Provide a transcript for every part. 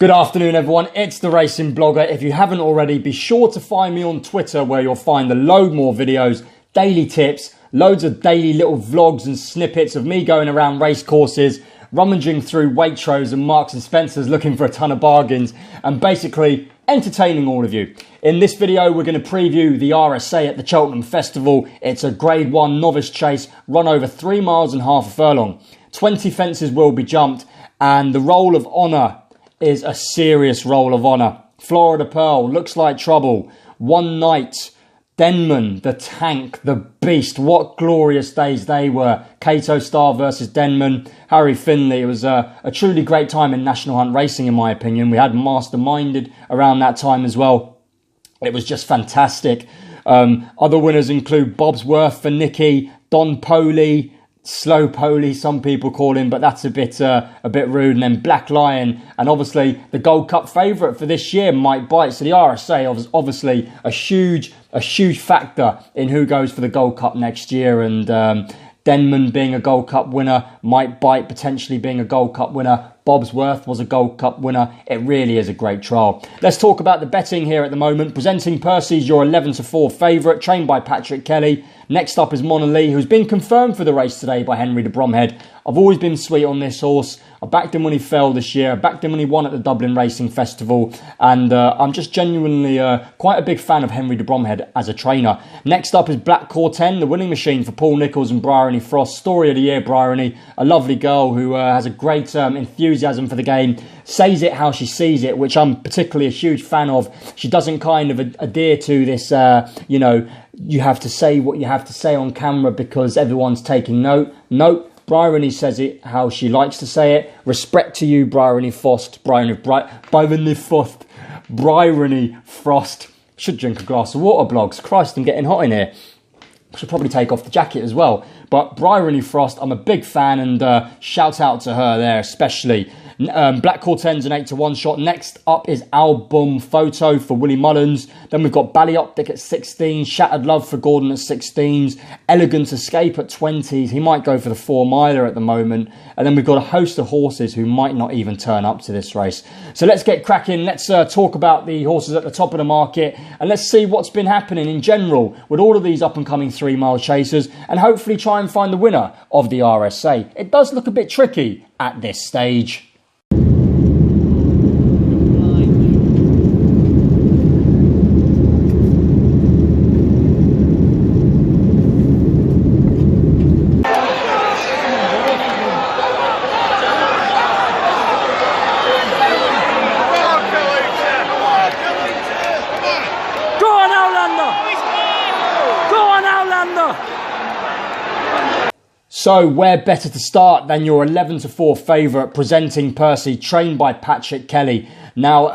Good afternoon, everyone. It's the Racing Blogger. If you haven't already, be sure to find me on Twitter, where you'll find a load more videos, daily tips, loads of daily little vlogs and snippets of me going around race courses, rummaging through Waitrose and Marks and Spencer's looking for a ton of bargains, and basically entertaining all of you. In this video, we're going to preview the RSA at the Cheltenham Festival. It's a Grade 1 novice chase, run over 3 miles and half a furlong. 20 fences will be jumped, and the Roll of Honour is a serious Roll of Honour. Florida Pearl, Looks Like Trouble, One Night, Denman, the Tank, the Beast. What glorious days they were. Cato Star versus Denman, Harry Finley. It was a truly great time in National Hunt racing, in my opinion. We had Masterminded around that time as well. It was just fantastic. Other winners include Bobsworth for Nicky, Don Poli, Slow Poli, some people call him, but that's a bit rude. And then Black Lion, and obviously the Gold Cup favourite for this year, Might Bite. So the RSA is obviously a huge factor in who goes for the Gold Cup next year. And Denman being a Gold Cup winner, Might Bite potentially being a Gold Cup winner, Bobsworth was a Gold Cup winner. It really is a great trial. Let's talk about the betting here at the moment. Presenting Percy's your 11-4 favourite, trained by Patrick Kelly. Next up is Mona Lee, who's been confirmed for the race today by Henry de Bromhead. I've always been sweet on this horse. I backed him when he fell this year. I backed him when he won at the Dublin Racing Festival. And I'm just genuinely quite a big fan of Henry de Bromhead as a trainer. Next up is Black Corten, the winning machine for Paul Nicholls and Bryony Frost. Story of the year, Bryony. A lovely girl who has a great enthusiasm for the game. Says it how she sees it, which I'm particularly a huge fan of. She doesn't kind of adhere to this, you have to say what you have to say on camera because everyone's taking note. Nope. Bryony says it how she likes to say it. Respect to you, Bryony Frost. Bryony Frost. Should drink a glass of water, blogs. Christ, I'm getting hot in here. Should probably take off the jacket as well. But Bryony Frost, I'm a big fan, and shout out to her there especially. Black Corten's an 8-1 shot. Next up is Album Photo for Willie Mullins. Then we've got Ballyoptic at 16. Shattered Love for Gordon at 16s. Elegant Escape at 20s. He might go for the 4-miler at the moment. And then we've got a host of horses who might not even turn up to this race. So let's get cracking. Let's talk about the horses at the top of the market. And let's see what's been happening in general with all of these up-and-coming 3-mile chasers. And hopefully try and find the winner of the RSA. It does look a bit tricky at this stage. So where better to start than your 11-4 favourite, Presenting Percy, trained by Patrick Kelly. Now,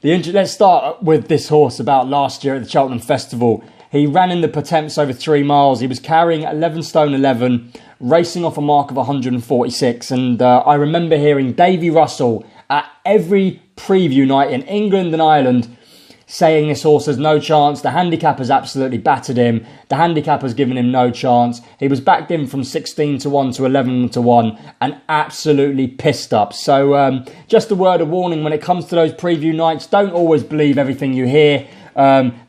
let's start with this horse about last year at the Cheltenham Festival. He ran in the Pertemps over 3 miles. He was carrying 11 stone 11, racing off a mark of 146. And I remember hearing Davy Russell at every preview night in England and Ireland saying this horse has no chance. The handicapper's absolutely battered him. The handicapper's given him no chance. He was backed in from 16-1 to 11-1 and absolutely pissed up. So just a word of warning when it comes to those preview nights, don't always believe everything you hear.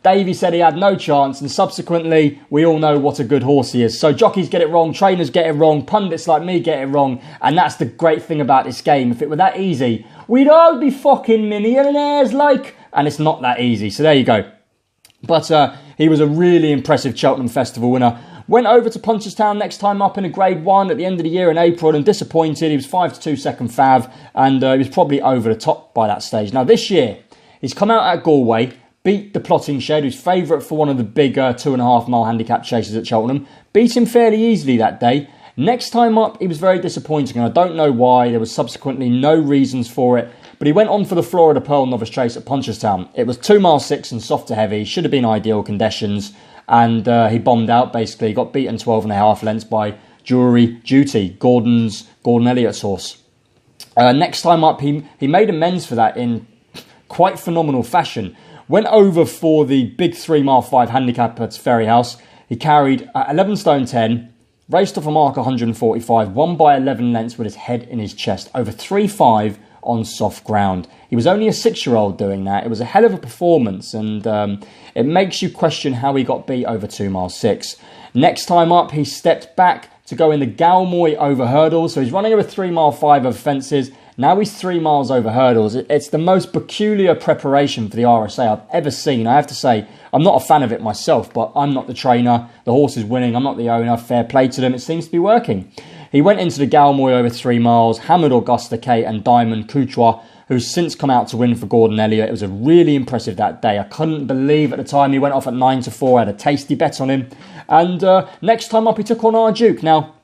Davey said he had no chance, and subsequently we all know what a good horse he is. So jockeys get it wrong, trainers get it wrong, pundits like me get it wrong, and that's the great thing about this game. If it were that easy, we'd all be fucking millionaires like... And it's not that easy. So there you go. But he was a really impressive Cheltenham Festival winner. Went over to Punchestown next time up in a Grade 1 at the end of the year in April and disappointed. He was 5-2 second fav, and he was probably over the top by that stage. Now this year, he's come out at Galway, beat the Plotting Shed, who's favourite for one of the big 2.5 mile handicap chasers at Cheltenham. Beat him fairly easily that day. Next time up, he was very disappointing, and I don't know why. There was subsequently no reasons for it. But he went on for the Florida Pearl novice chase at Punchestown. It was 2 miles 6 and soft to heavy. Should have been ideal conditions. And he bombed out, basically. He got beaten 12.5 lengths by Jury Duty, Gordon Elliott's horse. Next time up, he made amends for that in quite phenomenal fashion. Went over for the big 3 mile 5 handicap at Ferry House. He carried 11 stone 10, raced off a mark 145, won by 11 lengths with his head in his chest. Over 3.5 on soft ground. He was only a 6-year-old doing that. It was a hell of a performance, and it makes you question how he got beat over 2 miles 6. Next time up, he stepped back to go in the Galmoy over hurdles. So he's running over 3 mile 5 over fences. Now he's 3 miles over hurdles. It's the most peculiar preparation for the RSA I've ever seen. I have to say, I'm not a fan of it myself, but I'm not the trainer. The horse is winning. I'm not the owner. Fair play to them. It seems to be working. He went into the Galmoy over 3 miles, hammered Augusta Kate and Diamond Couture, who's since come out to win for Gordon Elliott. It was a really impressive that day. I couldn't believe at the time he went off at 9-4. I had a tasty bet on him. And next time up, he took on Arduke. Now,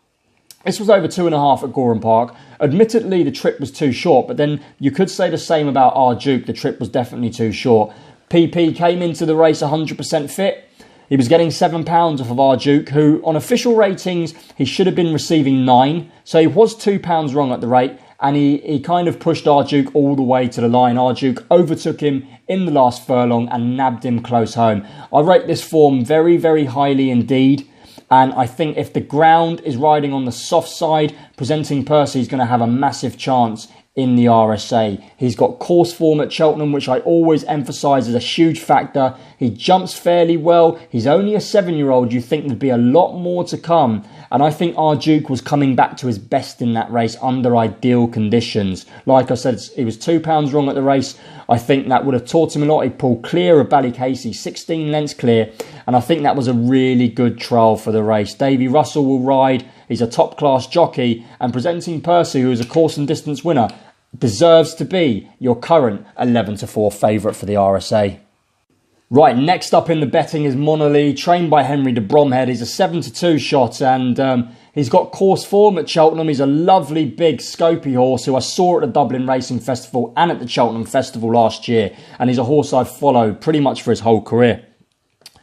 this was over 2.5 at Gorham Park. Admittedly, the trip was too short, but then you could say the same about Arduke. The trip was definitely too short. PP came into the race 100% fit. He was getting £7 off of Arduke, who on official ratings, he should have been receiving 9. So he was £2 wrong at the rate, and he kind of pushed Arduke all the way to the line. Arduke overtook him in the last furlong and nabbed him close home. I rate this form very, very highly indeed. And I think if the ground is riding on the soft side, Presenting Percy is going to have a massive chance in the RSA. He's got course form at Cheltenham, which I always emphasise is a huge factor. He jumps fairly well. He's only a 7-year-old. You think there'd be a lot more to come. And I think Arduke was coming back to his best in that race under ideal conditions. Like I said, he was £2 wrong at the race. I think that would have taught him a lot. He pulled clear of Ballycasey, 16 lengths clear. And I think that was a really good trial for the race. Davy Russell will ride. He's a top-class jockey. And Presenting Percy, who is a course and distance winner, deserves to be your current 11-4 favourite for the RSA. Right, next up in the betting is Monolith, trained by Henry de Bromhead. He's a 7-2 shot, and he's got course form at Cheltenham. He's a lovely, big, scopy horse who I saw at the Dublin Racing Festival and at the Cheltenham Festival last year. And he's a horse I've followed pretty much for his whole career.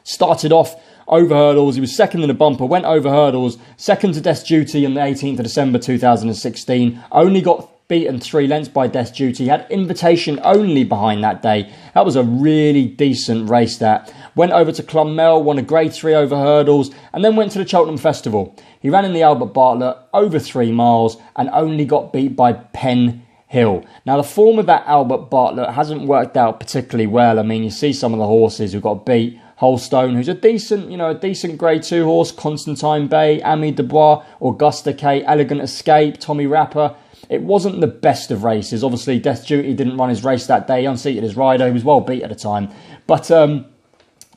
Started off over hurdles. He was second in the bumper, went over hurdles, second to Death Duty on the 18th of December 2016. Only got beaten 3 lengths by Death Duty. He had invitation only behind that day. That was a really decent race that. Went over to Clonmel, won a grade 3 over hurdles, and then went to the Cheltenham Festival. He ran in the Albert Bartlett over 3 miles and only got beat by Penn Hill. Now, the form of that Albert Bartlett hasn't worked out particularly well. I mean, you see some of the horses who got beat. Holstone, who's a decent grade 2 horse, Constantine Bay, Ami Dubois, Augusta Kate, Elegant Escape, Tommy Rapper. It wasn't the best of races. Obviously, Death Duty didn't run his race that day, unseated his rider. He was well beat at the time. But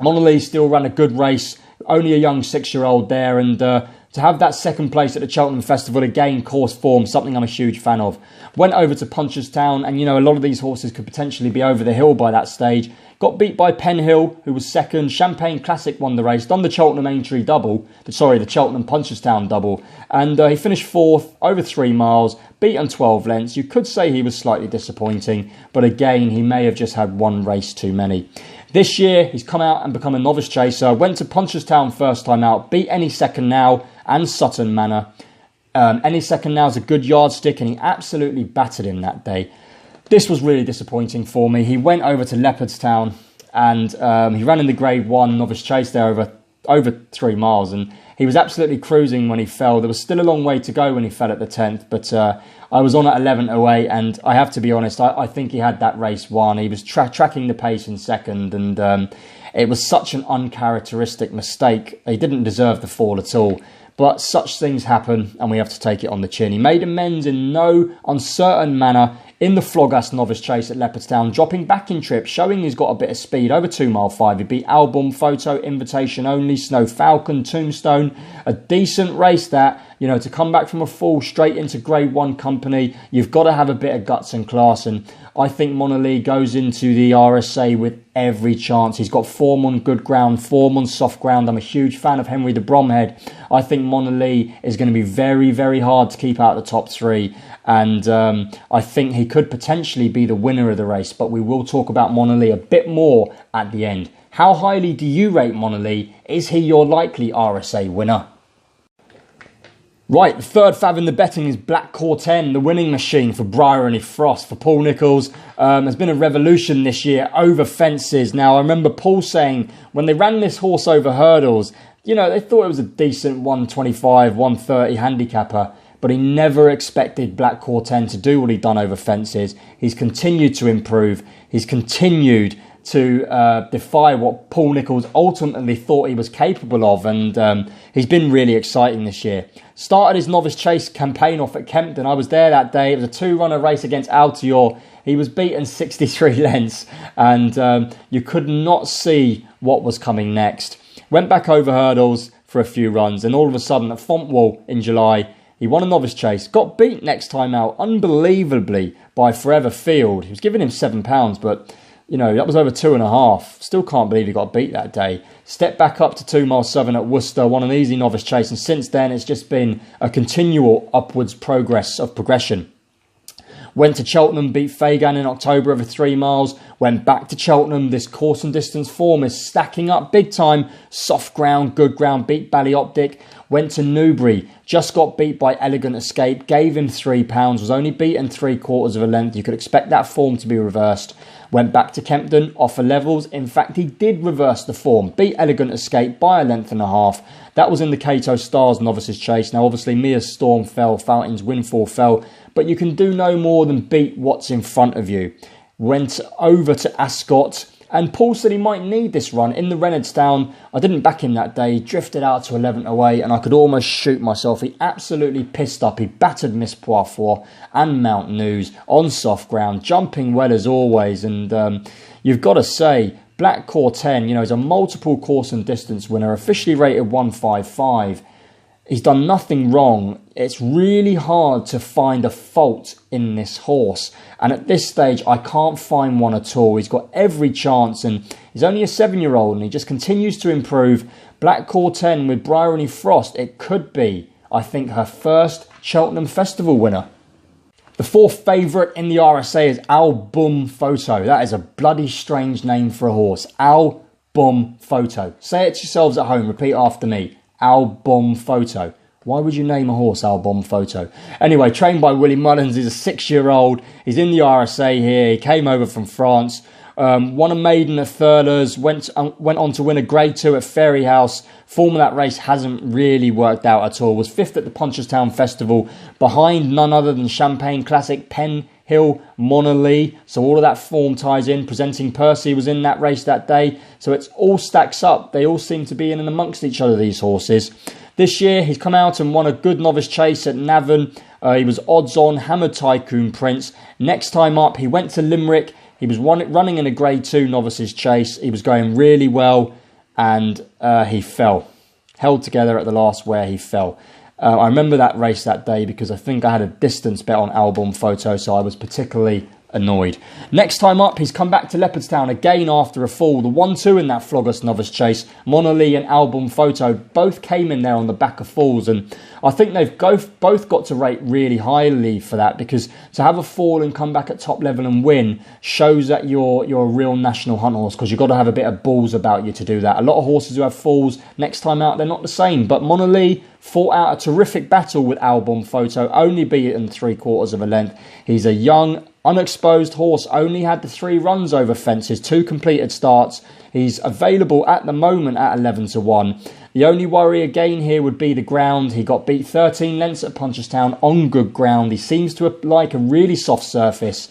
Monolith still ran a good race, only a young 6-year-old there, and to have that second place at the Cheltenham Festival, again, course form, something I'm a huge fan of. Went over to Punchestown, and a lot of these horses could potentially be over the hill by that stage. Got beat by Penn Hill, who was second. Champagne Classic won the race. Done the Cheltenham Aintree double. The Cheltenham Punchestown double. And he finished 4th, over 3 miles, beaten 12 lengths. You could say he was slightly disappointing. But again, he may have just had one race too many. This year, he's come out and become a novice chaser. Went to Punchestown first time out. Beat Any Second Now and Sutton Manor. Any Second Now is a good yardstick, and he absolutely battered him that day. This was really disappointing for me. He went over to Leopardstown and he ran in the Grade 1 novice chase there over 3 miles, and he was absolutely cruising when he fell. There was still a long way to go when he fell at the 10th, but I was on at 11:08, and I have to be honest, I think he had that race won. He was tracking the pace in second, and it was such an uncharacteristic mistake. He didn't deserve the fall at all. But such things happen, and we have to take it on the chin. He made amends in no uncertain manner in the Flogas novice chase at Leopardstown, dropping back in trip, showing he's got a bit of speed, over 2 mile 5. He beat Album, Photo, Invitation Only, Snow Falcon, Tombstone. A decent race that, to come back from a fall straight into Grade 1 company, you've got to have a bit of guts and class. And I think Monolith goes into the RSA with every chance. He's got form on good ground, form on soft ground. I'm a huge fan of Henry de Bromhead. I think Monolith is going to be very, very hard to keep out of the top 3. And I think he could potentially be the winner of the race. But we will talk about Monolith a bit more at the end. How highly do you rate Monolith? Is he your likely RSA winner? Right, the third fav in the betting is Black Corten, the winning machine for Bryony Frost, for Paul Nicholls. There's been a revolution this year over fences. Now, I remember Paul saying when they ran this horse over hurdles, they thought it was a decent 125, 130 handicapper. but he never expected Black Core 10 to do what he'd done over fences. He's continued to improve. He's continued to defy what Paul Nicholls ultimately thought he was capable of, and he's been really exciting this year. Started his novice chase campaign off at Kempton. I was there that day. It was a 2-runner race against Altior. He was beaten 63 lengths, and you could not see what was coming next. Went back over hurdles for a few runs, and all of a sudden at Fontwell in July, he won a novice chase, got beat next time out unbelievably by Forever Field. He was giving him £7, but you know, that was over 2.5. Still can't believe he got beat that day. Stepped back up to 2 Mile Southern at Worcester, won an easy novice chase, and since then it's just been a continual upwards progression. Went to Cheltenham, beat Fagan in October over 3 miles. Went back to Cheltenham. This course and distance form is stacking up big time. Soft ground, good ground, beat Ballyoptic. Went to Newbury, just got beat by Elegant Escape. Gave him £3, was only beaten 3/4 of a length. You could expect that form to be reversed. Went back to Kempton, offer levels. In fact, he did reverse the form. Beat Elegant Escape by 1.5 lengths. That was in the Cato Stars Novices Chase. Now, obviously, Mia's Storm fell, Fountain's Windfall fell. But you can do no more than beat what's in front of you. Went over to Ascot. And Paul said he might need this run in the Reynoldsdown. I didn't back him that day. He drifted out to 11th away, and I could almost shoot myself. He absolutely pissed up. He battered Miss Poifour and Mount News on soft ground, jumping well as always. And you've got to say, Black Core 10, you know, is a multiple course and distance winner, officially rated 155. He's done nothing wrong. It's really hard to find a fault in this horse. And at this stage, I can't find one at all. He's got every chance, and he's only a 7-year-old, and he just continues to improve. Black Core 10 with Bryony Frost, it could be, I think, her first Cheltenham Festival winner. The 4th favourite in the RSA is Album Photo. That is a bloody strange name for a horse. Album Photo. Say it to yourselves at home. Repeat after me. Album Photo. Why would you name a horse Album Photo? Anyway, trained by Willie Mullins. He's a 6-year-old. He's in the RSA here. He came over from France. Won a maiden at Thurles. Went on to win a Grade 2 at Fairyhouse. Form of that race hasn't really worked out at all. Was 5th at the Punchestown Festival. Behind none other than Champagne Classic, Penn Hill, Monolith. So all of that form ties in. Presenting Percy was in that race that day. So it's all stacks up. They all seem to be in and amongst each other, these horses. This year, he's come out and won a good novice chase at Navan. He was odds on, hammered Tycoon Prince. Next time up, he went to Limerick. He was running in a Grade 2 novices chase. He was going really well, and he fell. Held together at the last where he fell. I remember that race that day because I think I had a distance bet on Album Photo, so I was particularly annoyed. Next time up, he's come back to Leopardstown again after a fall. The 1-2 in that Floggers novice chase, Monolith and Album Photo, both came in there on the back of falls, and I think they've both got to rate really highly for that, because to have a fall and come back at top level and win shows that you're a real national hunt horse, because you've got to have a bit of balls about you to do that. A lot of horses who have falls, next time out, they're not the same. But Monolith fought out a terrific battle with Album Photo, only beaten 3/4 of a length. He's a young, unexposed horse, only had the 3 runs over fences, 2 completed starts. He's available at the moment at 11-1. The only worry again here would be the ground. He got beat 13 lengths at Punchestown on good ground. He seems to like a really soft surface.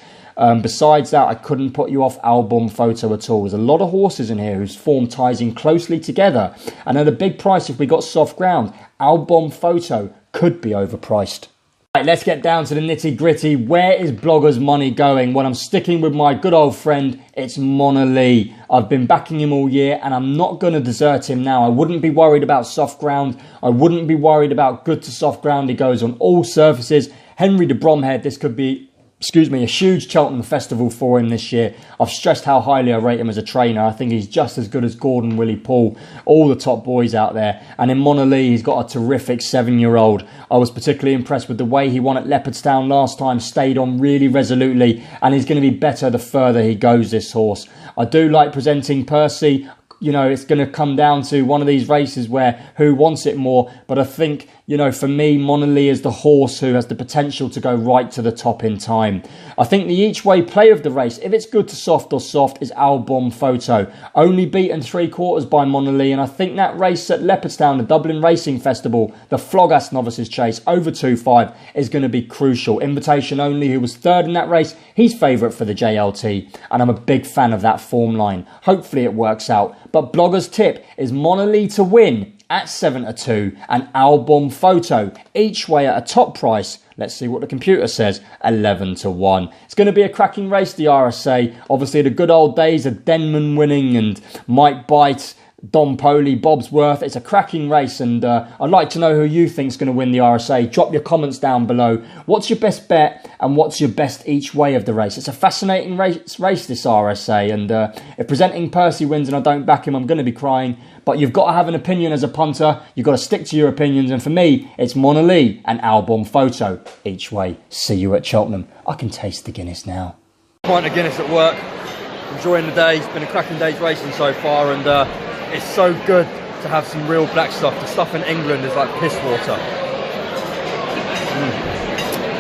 Besides that, I couldn't put you off Album Photo at all. There's a lot of horses in here whose form ties in closely together. And at a big price, if we got soft ground, Album Photo could be overpriced. Right, let's get down to the nitty gritty. Where is Blogger's money going? Well, I'm sticking with my good old friend. It's Monolith. I've been backing him all year, and I'm not going to desert him now. I wouldn't be worried about soft ground. I wouldn't be worried about good to soft ground. He goes on all surfaces. Henry de Bromhead, this could be, a huge Cheltenham Festival for him this year. I've stressed how highly I rate him as a trainer. I think he's just as good as Gordon, Willie Paul, all the top boys out there. And in Monolith, he's got a terrific 7-year-old. I was particularly impressed with the way he won at Leopardstown last time, stayed on really resolutely, and he's going to be better the further he goes, this horse. I do like Presenting Percy. you know, it's going to come down to one of these races where who wants it more. But I think, you know, for me, Monolith is the horse who has the potential to go right to the top in time. I think the each way play of the race, if it's good to soft or soft, is Album Photo. Only beaten 3/4 by Monolith, and I think that race at Leopardstown, the Dublin Racing Festival, the Flogas Novices Chase over 2.5 is going to be crucial. Invitation Only, who was third in that race, he's favourite for the JLT, and I'm a big fan of that form line. Hopefully it works out. But Blogger's tip is Monolith to win at 7-2 and Album Photo each way at a top price. Let's see what the computer says, 11-1. It's going to be a cracking race, the RSA. Obviously the good old days of Denman winning and Mike Bite, Don Poli, Bobsworth. It's a cracking race, and I'd like to know who you think's going to win the RSA. Drop your comments down below. What's your best bet and what's your best each way of the race? It's a fascinating race this RSA, and if Presenting Percy wins and I don't back him, I'm going to be crying. But you've got to have an opinion as a punter. You've got to stick to your opinions, and for me, it's Monolith and Album Photo each way. See you at Cheltenham. I can taste the Guinness now. Pint of Guinness at work. Enjoying the day. It's been a cracking day's racing so far, and it's so good to have some real black stuff. The stuff in England is like piss water.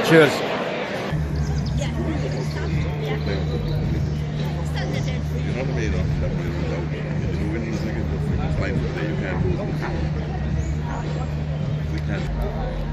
Cheers. We can.